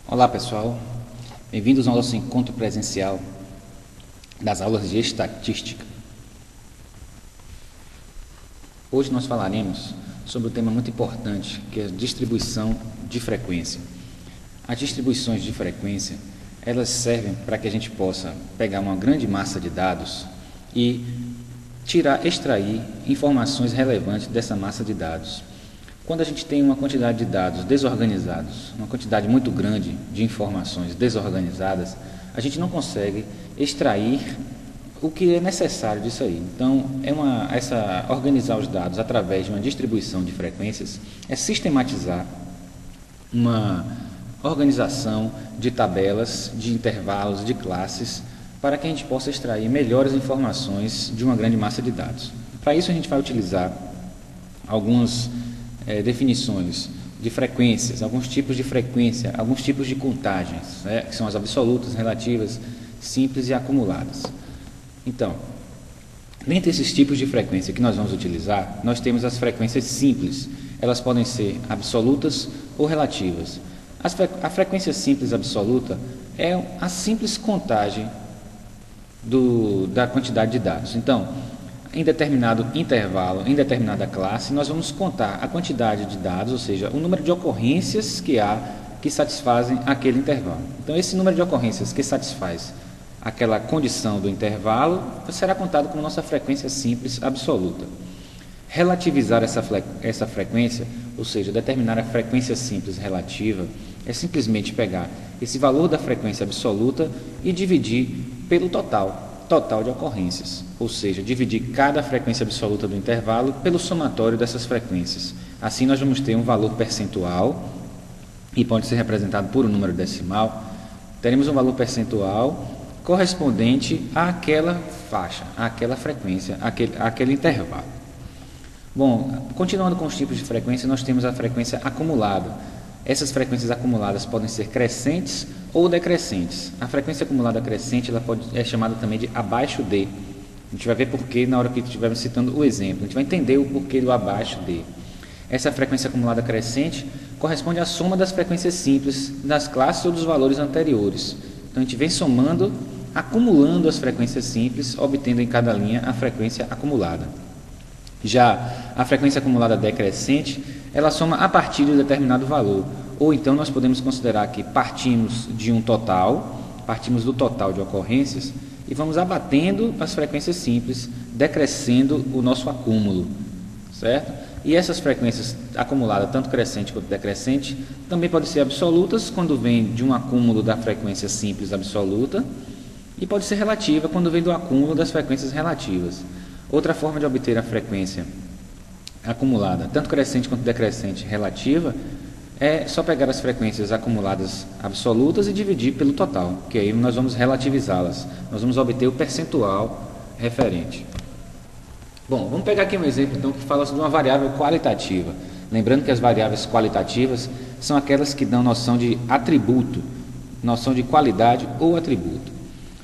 Olá pessoal, bem-vindos ao nosso encontro presencial das aulas de estatística. Hoje nós falaremos sobre um tema muito importante, que é a distribuição de frequência. As distribuições de frequência, elas servem para que a gente possa pegar uma grande massa de dados e extrair informações relevantes dessa massa de dados. Quando a gente tem uma quantidade de dados desorganizados, uma quantidade muito grande de informações desorganizadas, a gente não consegue extrair o que é necessário disso aí. Então, organizar os dados através de uma distribuição de frequências é sistematizar uma organização de tabelas, de intervalos, de classes, para que a gente possa extrair melhores informações de uma grande massa de dados. Para isso, a gente vai utilizar algumas definições de frequências, alguns tipos de frequência, alguns tipos de contagens, que são as absolutas, relativas, simples e acumuladas. Então, dentre esses tipos de frequência que nós vamos utilizar, nós temos as frequências simples. Elas podem ser absolutas ou relativas. A frequência simples absoluta é a simples contagem da quantidade de dados. Então, em determinado intervalo, em determinada classe, nós vamos contar a quantidade de dados, ou seja, o número de ocorrências que há que satisfazem aquele intervalo. Então, esse número de ocorrências que satisfaz aquela condição do intervalo será contado como nossa frequência simples absoluta. Relativizar essa frequência, ou seja, determinar a frequência simples relativa, é simplesmente pegar esse valor da frequência absoluta e dividir pelo total de ocorrências, ou seja, dividir cada frequência absoluta do intervalo pelo somatório dessas frequências. Assim nós vamos ter um valor percentual, e pode ser representado por um número decimal. Teremos um valor percentual correspondente àquela faixa, àquela frequência, àquele intervalo. Bom, continuando com os tipos de frequência, nós temos a frequência acumulada. Essas frequências acumuladas podem ser crescentes ou decrescentes. A frequência acumulada crescente é chamada também de abaixo de. A gente vai ver porquê na hora que estivermos citando o exemplo. A gente vai entender o porquê do abaixo de. Essa frequência acumulada crescente corresponde à soma das frequências simples das classes ou dos valores anteriores. Então a gente vem somando, acumulando as frequências simples, obtendo em cada linha a frequência acumulada. Já a frequência acumulada decrescente, ela soma a partir de um determinado valor. Ou então nós podemos considerar que partimos do total de ocorrências e vamos abatendo as frequências simples, decrescendo o nosso acúmulo, certo? E essas frequências acumuladas, tanto crescente quanto decrescente, também podem ser absolutas quando vem de um acúmulo da frequência simples absoluta, e pode ser relativa quando vem do acúmulo das frequências relativas. Outra forma de obter a frequência acumulada, tanto crescente quanto decrescente relativa, é só pegar as frequências acumuladas absolutas e dividir pelo total, que aí nós vamos relativizá-las. Nós vamos obter o percentual referente. Bom, vamos pegar aqui um exemplo então que fala sobre uma variável qualitativa. Lembrando que as variáveis qualitativas são aquelas que dão noção de atributo, noção de qualidade ou atributo.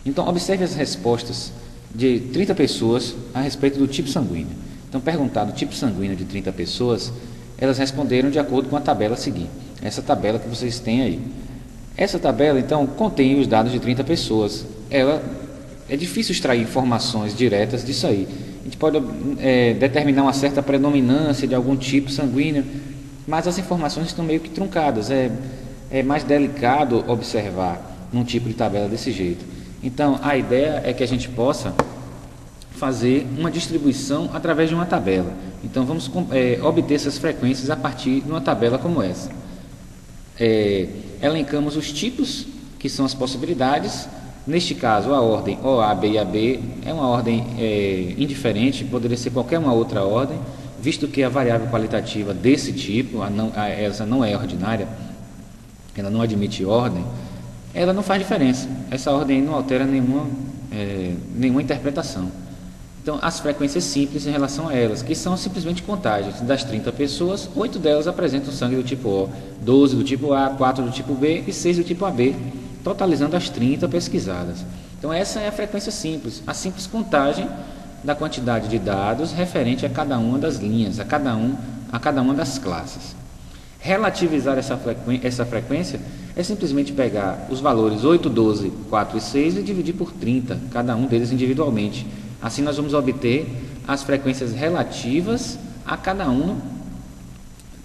Então, observe as respostas de 30 pessoas a respeito do tipo sanguíneo. Então, perguntado o tipo sanguíneo de 30 pessoas, elas responderam de acordo com a tabela a seguir. Essa tabela que vocês têm aí. Essa tabela, então, contém os dados de 30 pessoas. É difícil extrair informações diretas disso aí. A gente pode determinar uma certa predominância de algum tipo sanguíneo, mas as informações estão meio que truncadas. É mais delicado observar num tipo de tabela desse jeito. Então, a ideia é que a gente possa fazer uma distribuição através de uma tabela. Então, vamos obter essas frequências a partir de uma tabela como essa. Elencamos os tipos, que são as possibilidades. Neste caso, a ordem OA, B e AB é uma ordem indiferente, poderia ser qualquer uma outra ordem, visto que a variável qualitativa desse tipo, essa não é ordinária, ela não admite ordem, ela não faz diferença. Essa ordem não altera nenhuma interpretação. Então, as frequências simples em relação a elas, que são simplesmente contagens. Das 30 pessoas, 8 delas apresentam sangue do tipo O, 12 do tipo A, 4 do tipo B e 6 do tipo AB, totalizando as 30 pesquisadas. Então, essa é a frequência simples, a simples contagem da quantidade de dados referente a cada uma das linhas, a cada uma das classes. Relativizar essa frequência é simplesmente pegar os valores 8, 12, 4 e 6 e dividir por 30, cada um deles individualmente. Assim nós vamos obter as frequências relativas a cada uma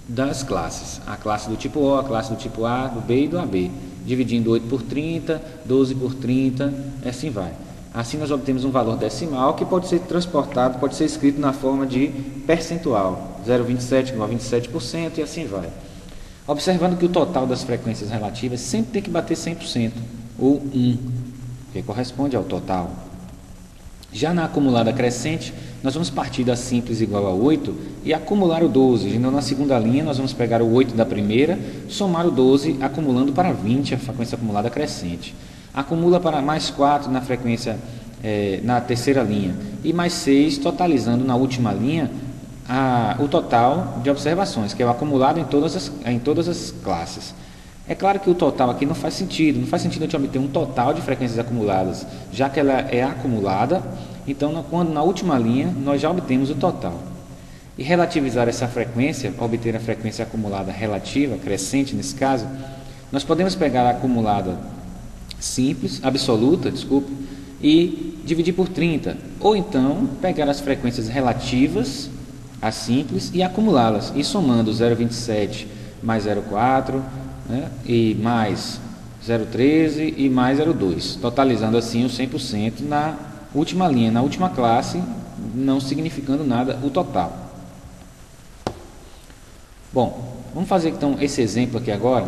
das classes. A classe do tipo O, a classe do tipo A, do B e do AB. Dividindo 8 por 30, 12 por 30, assim vai. Assim nós obtemos um valor decimal que pode ser transportado, pode ser escrito na forma de percentual, 0,27,27% e assim vai. Observando que o total das frequências relativas sempre tem que bater 100%, ou 1, que corresponde ao total. Já na acumulada crescente, nós vamos partir da simples igual a 8 e acumular o 12. Então, na segunda linha, nós vamos pegar o 8 da primeira, somar o 12, acumulando para 20 a frequência acumulada crescente. Acumula para mais 4 na frequência, na terceira linha, e mais 6, totalizando na última linha o total de observações, que é o acumulado em todas as classes. É claro que o total aqui não faz sentido a gente obter um total de frequências acumuladas, já que ela é acumulada, então quando na última linha nós já obtemos o total. E relativizar essa frequência, obter a frequência acumulada relativa, crescente nesse caso, nós podemos pegar a acumulada simples, absoluta, e dividir por 30, ou então pegar as frequências relativas, as simples, e acumulá-las, e somando 0,27 mais 0,4, né, e mais 0,13 e mais 0,2, totalizando assim o 100% na última linha, na última classe, não significando nada o total. Bom, vamos fazer então esse exemplo aqui agora,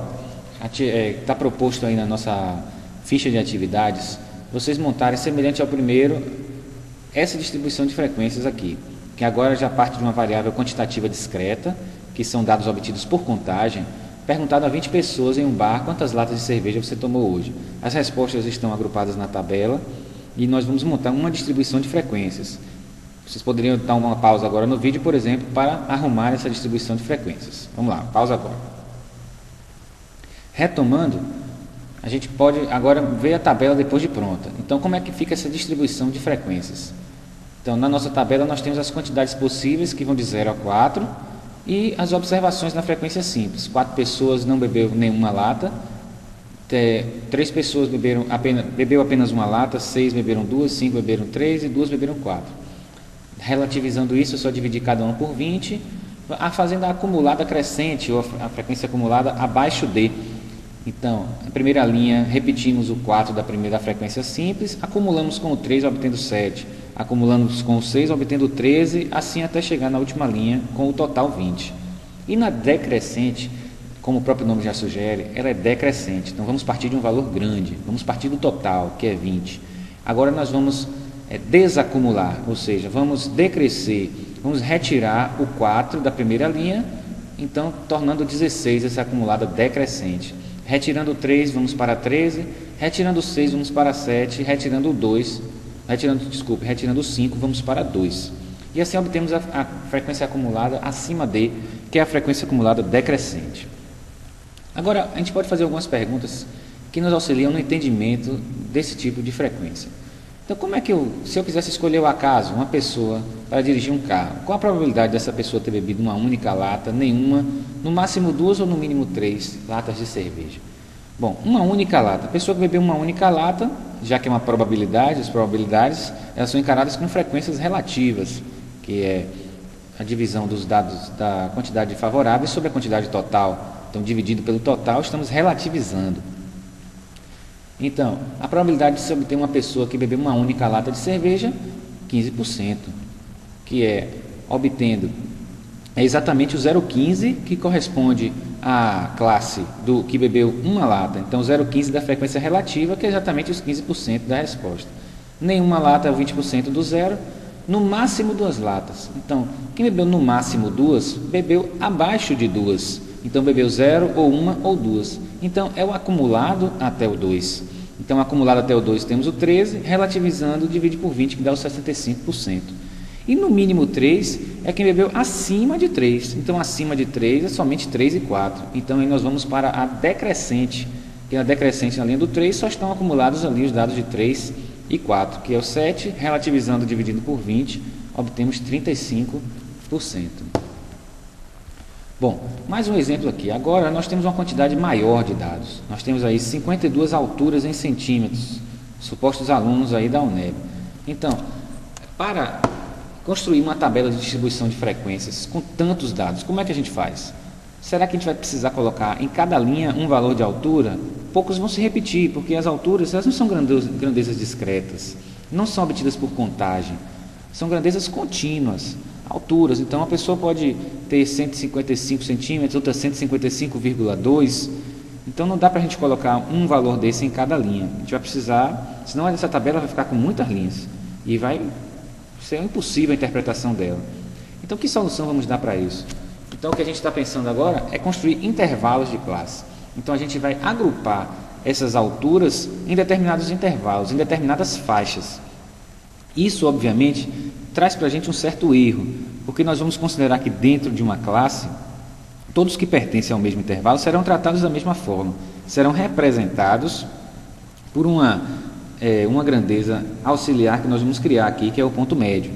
está proposto aí na nossa ficha de atividades, vocês montarem semelhante ao primeiro, essa distribuição de frequências aqui, que agora já parte de uma variável quantitativa discreta, que são dados obtidos por contagem, perguntado a 20 pessoas em um bar quantas latas de cerveja você tomou hoje. As respostas estão agrupadas na tabela e nós vamos montar uma distribuição de frequências. Vocês poderiam dar uma pausa agora no vídeo, por exemplo, para arrumar essa distribuição de frequências. Vamos lá, pausa agora. Retomando, a gente pode agora ver a tabela depois de pronta. Então, como é que fica essa distribuição de frequências? Então, na nossa tabela nós temos as quantidades possíveis, que vão de 0 a 4, e as observações na frequência simples. 4 pessoas não beberam nenhuma lata, 3 pessoas bebeu apenas uma lata, 6 beberam 2, 5 beberam 3 e 2 beberam 4. Relativizando isso, é só dividir cada um por 20, fazendo a acumulada crescente, ou a frequência acumulada abaixo de. Então, na primeira linha, repetimos o 4 da primeira frequência simples, acumulamos com o 3, obtendo 7, acumulamos com o 6, obtendo 13, assim até chegar na última linha, com o total 20. E na decrescente, como o próprio nome já sugere, ela é decrescente, então vamos partir de um valor grande, vamos partir do total, que é 20. Agora nós vamos desacumular, ou seja, vamos decrescer, vamos retirar o 4 da primeira linha, então tornando 16 essa acumulada decrescente. Retirando o 3, vamos para 13, retirando o 6, vamos para 7, retirando o 5, vamos para 2. E assim obtemos a frequência acumulada acima de, que é a frequência acumulada decrescente. Agora, a gente pode fazer algumas perguntas que nos auxiliam no entendimento desse tipo de frequência. Então, como é que se eu quisesse escolher ao acaso uma pessoa para dirigir um carro, qual a probabilidade dessa pessoa ter bebido uma única lata, nenhuma, no máximo 2 ou no mínimo 3 latas de cerveja? Bom, uma única lata. A pessoa que bebeu uma única lata, já que é uma probabilidade, as probabilidades elas são encaradas com frequências relativas, que é a divisão dos dados da quantidade favorável sobre a quantidade total. Então, dividido pelo total, estamos relativizando. Então, a probabilidade de se obter uma pessoa que bebeu uma única lata de cerveja, 15%, que é obtendo exatamente o 0,15, que corresponde à classe do que bebeu uma lata. Então, 0,15 da frequência relativa, que é exatamente os 15% da resposta. Nenhuma lata é o 20% do zero, no máximo 2 latas. Então, quem bebeu no máximo 2, bebeu abaixo de 2. Então, bebeu 0, ou 1, ou 2. Então, é o acumulado até o 2. Então, acumulado até o 2 temos o 13, relativizando, divide por 20, que dá o 65%. E no mínimo 3 é quem bebeu acima de 3. Então, acima de 3 é somente 3 e 4. Então, aí nós vamos para a decrescente. E na decrescente, na linha do 3, só estão acumulados ali os dados de 3 e 4, que é o 7, relativizando, dividido por 20, obtemos 35%. Bom, mais um exemplo aqui. Agora nós temos uma quantidade maior de dados. Nós temos aí 52 alturas em centímetros, supostos alunos aí da UNEB. Então, para construir uma tabela de distribuição de frequências com tantos dados, como é que a gente faz? Será que a gente vai precisar colocar em cada linha um valor de altura? Poucos vão se repetir, porque as alturas elas não são grandezas discretas, não são obtidas por contagem, são grandezas contínuas, alturas. Então, a pessoa pode ter 155 centímetros, outra 155,2. Então, não dá para a gente colocar um valor desse em cada linha. A gente vai precisar, senão essa tabela vai ficar com muitas linhas e vai ser impossível a interpretação dela. Então, que solução vamos dar para isso? Então, o que a gente está pensando agora é construir intervalos de classe. Então, a gente vai agrupar essas alturas em determinados intervalos, em determinadas faixas. Isso, obviamente, traz para a gente um certo erro, porque nós vamos considerar que dentro de uma classe, todos que pertencem ao mesmo intervalo serão tratados da mesma forma, serão representados por uma grandeza auxiliar que nós vamos criar aqui, que é o ponto médio,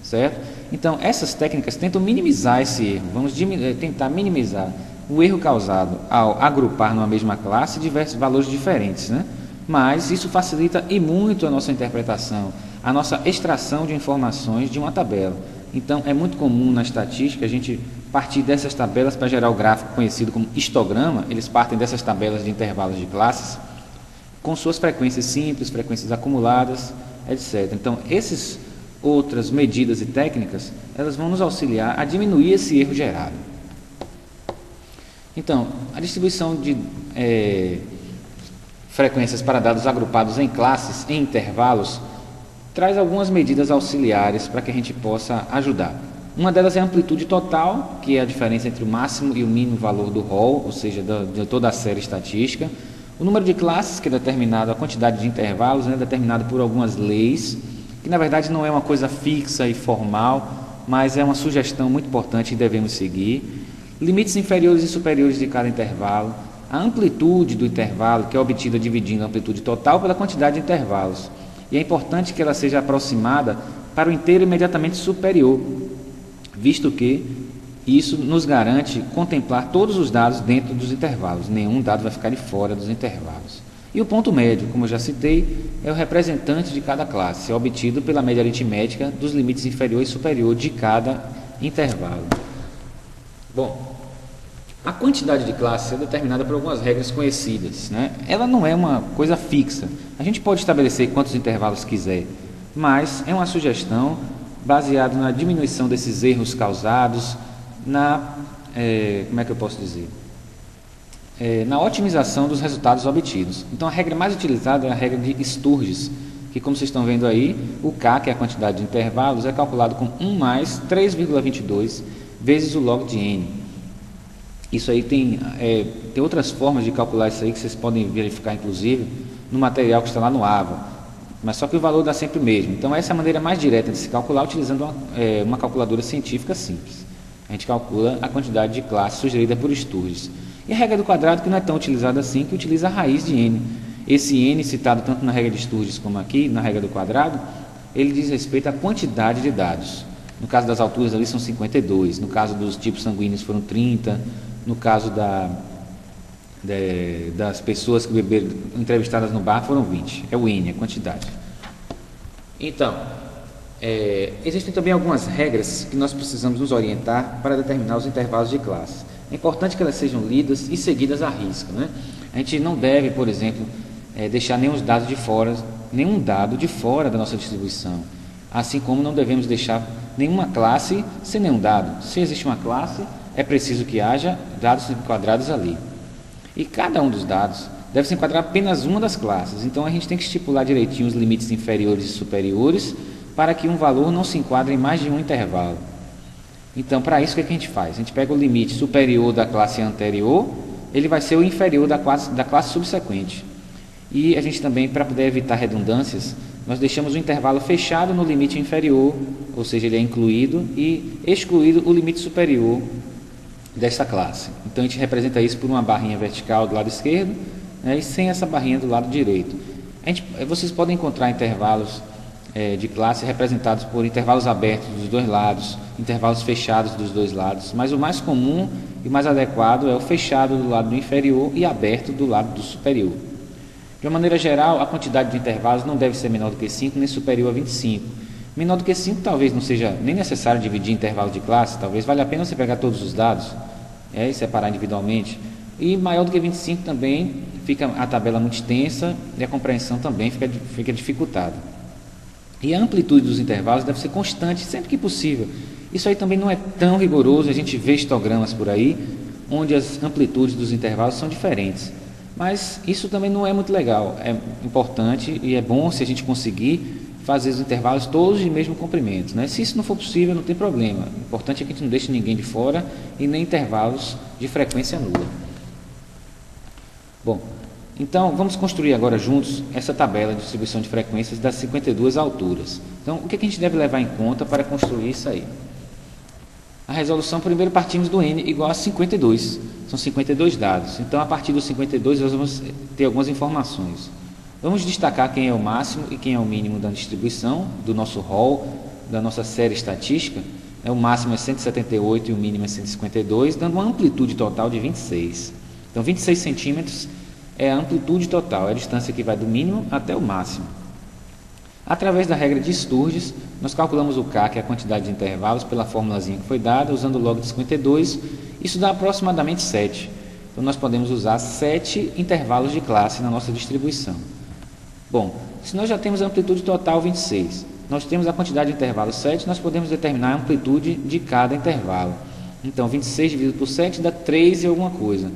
certo? Então, essas técnicas tentam minimizar esse erro, vamos tentar minimizar o erro causado ao agrupar numa mesma classe diversos valores diferentes, né? Mas isso facilita e muito a nossa interpretação, a nossa extração de informações de uma tabela. Então, é muito comum na estatística a gente partir dessas tabelas para gerar o gráfico conhecido como histograma. Eles partem dessas tabelas de intervalos de classes com suas frequências simples, frequências acumuladas, etc. Então, essas outras medidas e técnicas, elas vão nos auxiliar a diminuir esse erro gerado. Então, a distribuição de frequências para dados agrupados em classes, em intervalos, traz algumas medidas auxiliares para que a gente possa ajudar. Uma delas é a amplitude total, que é a diferença entre o máximo e o mínimo valor do rol, ou seja, de toda a série estatística. O número de classes, que é determinado, a quantidade de intervalos, né, determinado por algumas leis, que na verdade não é uma coisa fixa e formal, mas é uma sugestão muito importante que devemos seguir. Limites inferiores e superiores de cada intervalo. A amplitude do intervalo, que é obtida dividindo a amplitude total pela quantidade de intervalos. E é importante que ela seja aproximada para o inteiro imediatamente superior, visto que isso nos garante contemplar todos os dados dentro dos intervalos, nenhum dado vai ficar de fora dos intervalos. E o ponto médio, como eu já citei, é o representante de cada classe, é obtido pela média aritmética dos limites inferior e superior de cada intervalo. Bom, a quantidade de classes é determinada por algumas regras conhecidas, né? Ela não é uma coisa fixa. A gente pode estabelecer quantos intervalos quiser, mas é uma sugestão baseada na diminuição desses erros causados, como é que eu posso dizer? Na otimização dos resultados obtidos. Então, a regra mais utilizada é a regra de Sturges, que, como vocês estão vendo aí, o K, que é a quantidade de intervalos, é calculado com 1 mais 3,22 vezes o log de n. Isso aí tem outras formas de calcular isso aí que vocês podem verificar, inclusive, no material que está lá no AVA, mas só que o valor dá sempre o mesmo. Então, essa é a maneira mais direta de se calcular utilizando uma calculadora científica simples. A gente calcula a quantidade de classes sugerida por Sturges. E a regra do quadrado, que não é tão utilizada assim, que utiliza a raiz de n. Esse n, citado tanto na regra de Sturges como aqui, na regra do quadrado, ele diz respeito à quantidade de dados. No caso das alturas ali são 52, no caso dos tipos sanguíneos foram 30, no caso das pessoas que beberam entrevistadas no bar foram 20. É o n, a quantidade. Então, existem também algumas regras que nós precisamos nos orientar para determinar os intervalos de classe. É importante que elas sejam lidas e seguidas à risca, né? A gente não deve, por exemplo, deixar nenhum dado de fora da nossa distribuição, assim como não devemos deixar nenhuma classe sem nenhum dado. Se existe uma classe, é preciso que haja dados enquadrados ali. E cada um dos dados deve se enquadrar apenas uma das classes. Então, a gente tem que estipular direitinho os limites inferiores e superiores para que um valor não se enquadre em mais de um intervalo. Então, para isso, o que a gente faz? A gente pega o limite superior da classe anterior, ele vai ser o inferior da classe subsequente. E a gente também, para poder evitar redundâncias, nós deixamos o intervalo fechado no limite inferior, ou seja, ele é incluído e excluído o limite superior dessa classe. Então, a gente representa isso por uma barrinha vertical do lado esquerdo, né, e sem essa barrinha do lado direito. Vocês podem encontrar intervalos de classe representados por intervalos abertos dos dois lados, intervalos fechados dos dois lados, mas o mais comum e o mais adequado é o fechado do lado do inferior e aberto do lado do superior. De uma maneira geral, a quantidade de intervalos não deve ser menor do que 5 nem superior a 25. Menor do que 5 talvez não seja nem necessário dividir intervalos de classe, talvez valha a pena você pegar todos os dados e separar individualmente. E maior do que 25 também fica a tabela muito extensa e a compreensão também fica dificultada. E a amplitude dos intervalos deve ser constante sempre que possível. Isso aí também não é tão rigoroso, a gente vê histogramas por aí, onde as amplitudes dos intervalos são diferentes. Mas isso também não é muito legal, é importante e é bom se a gente conseguir fazer os intervalos todos de mesmo comprimento, né? Se isso não for possível, não tem problema. O importante é que a gente não deixe ninguém de fora e nem intervalos de frequência nula. Bom, então vamos construir agora juntos essa tabela de distribuição de frequências das 52 alturas. Então, o que a gente deve levar em conta para construir isso aí? A resolução, primeiro partimos do n igual a 52, são 52 dados. Então, a partir dos 52, nós vamos ter algumas informações. Vamos destacar quem é o máximo e quem é o mínimo da distribuição do nosso rol, da nossa série estatística. O máximo é 178 e o mínimo é 152, dando uma amplitude total de 26. Então, 26 centímetros é a amplitude total, é a distância que vai do mínimo até o máximo. Através da regra de Sturges, nós calculamos o K, que é a quantidade de intervalos, pela formulazinha que foi dada, usando o log de 52, isso dá aproximadamente 7. Então, nós podemos usar 7 intervalos de classe na nossa distribuição. Bom, se nós já temos a amplitude total 26, nós temos a quantidade de intervalos 7, nós podemos determinar a amplitude de cada intervalo. Então, 26 dividido por 7 dá 3 e alguma coisa.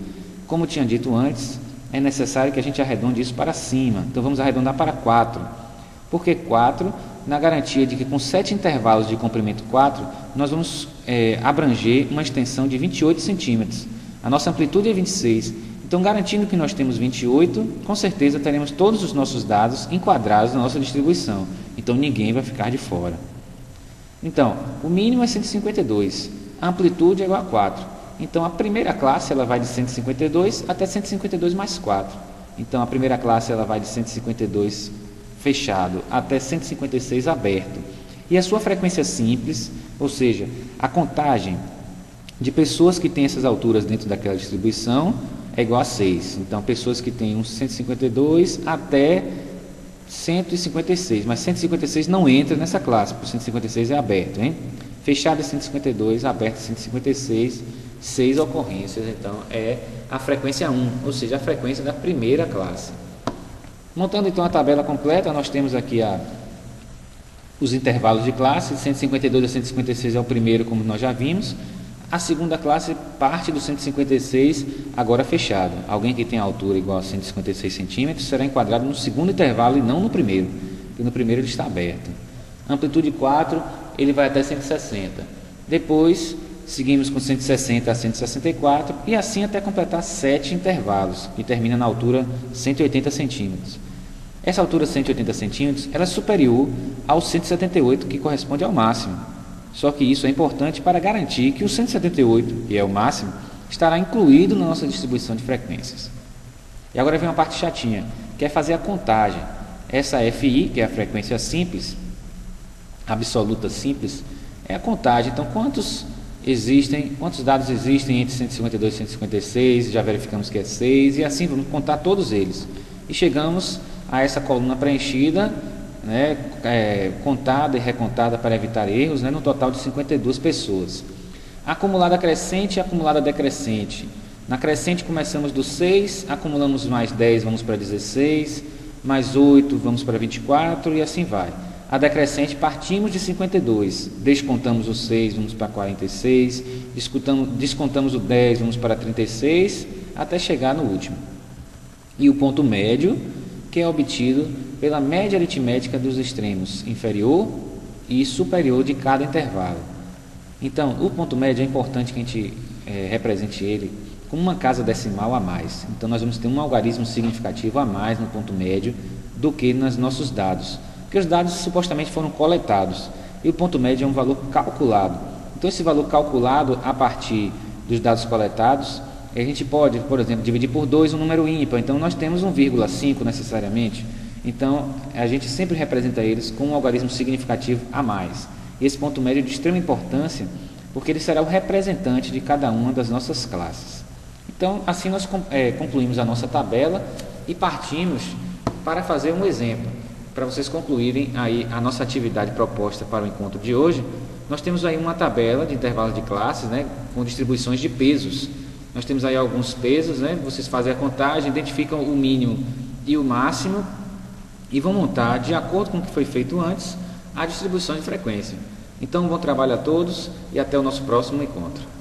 Como tinha dito antes, é necessário que a gente arredonde isso para cima. Então, vamos arredondar para 4. Por que 4? Na garantia de que com 7 intervalos de comprimento 4, nós vamos abranger uma extensão de 28 centímetros. A nossa amplitude é 26. Então, garantindo que nós temos 28, com certeza teremos todos os nossos dados enquadrados na nossa distribuição. Então, ninguém vai ficar de fora. Então, o mínimo é 152, a amplitude é igual a 4. Então, a primeira classe ela vai de 152 até 152 mais 4. Então, a primeira classe ela vai de 152 fechado até 156 aberto. E a sua frequência simples, ou seja, a contagem de pessoas que têm essas alturas dentro daquela distribuição é igual a 6. Então, pessoas que têm uns 152 até 156, mas 156 não entra nessa classe, porque 156 é aberto, hein? Fechado é 152, aberto é 156, 6 ocorrências, então é a frequência 1, ou seja, a frequência da primeira classe. Montando então a tabela completa, nós temos aqui os intervalos de classe, 152 a 156 é o primeiro, como nós já vimos. A segunda classe parte do 156, agora fechado. Alguém que tem altura igual a 156 centímetros será enquadrado no segundo intervalo e não no primeiro, porque no primeiro ele está aberto. Amplitude 4, ele vai até 160. Depois, seguimos com 160 a 164 e assim até completar 7 intervalos, que termina na altura 180 centímetros. Essa altura 180 centímetros ela é superior ao 178, que corresponde ao máximo. Só que isso é importante para garantir que o 178, que é o máximo, estará incluído na nossa distribuição de frequências. E agora vem uma parte chatinha, que é fazer a contagem. Essa FI, que é a frequência simples, absoluta simples, é a contagem. Então, quantos dados existem entre 152 e 156, já verificamos que é 6, e assim vamos contar todos eles. E chegamos a essa coluna preenchida, né, contada e recontada para evitar erros, né, no total de 52 pessoas. Acumulada crescente e acumulada decrescente. Na crescente começamos do 6, acumulamos mais 10, vamos para 16, mais 8, vamos para 24 e assim vai. A decrescente partimos de 52, descontamos o 6, vamos para 46, descontamos o 10, vamos para 36, até chegar no último. E o ponto médio, que é obtido pela média aritmética dos extremos inferior e superior de cada intervalo. Então, o ponto médio é importante que a gente represente ele com uma casa decimal a mais. Então, nós vamos ter um algarismo significativo a mais no ponto médio do que nos nossos dados, porque os dados supostamente foram coletados e o ponto médio é um valor calculado. Então, esse valor calculado a partir dos dados coletados, a gente pode, por exemplo, dividir por 2 um número ímpar. Então, nós temos 1,5 necessariamente. Então, a gente sempre representa eles com um algarismo significativo a mais. E esse ponto médio é de extrema importância porque ele será o representante de cada uma das nossas classes. Então, assim nós concluímos a nossa tabela e partimos para fazer um exemplo. Para vocês concluírem aí a nossa atividade proposta para o encontro de hoje, nós temos aí uma tabela de intervalos de classes, né, com distribuições de pesos. Nós temos aí alguns pesos, né, vocês fazem a contagem, identificam o mínimo e o máximo e vão montar, de acordo com o que foi feito antes, a distribuição de frequência. Então, bom trabalho a todos e até o nosso próximo encontro.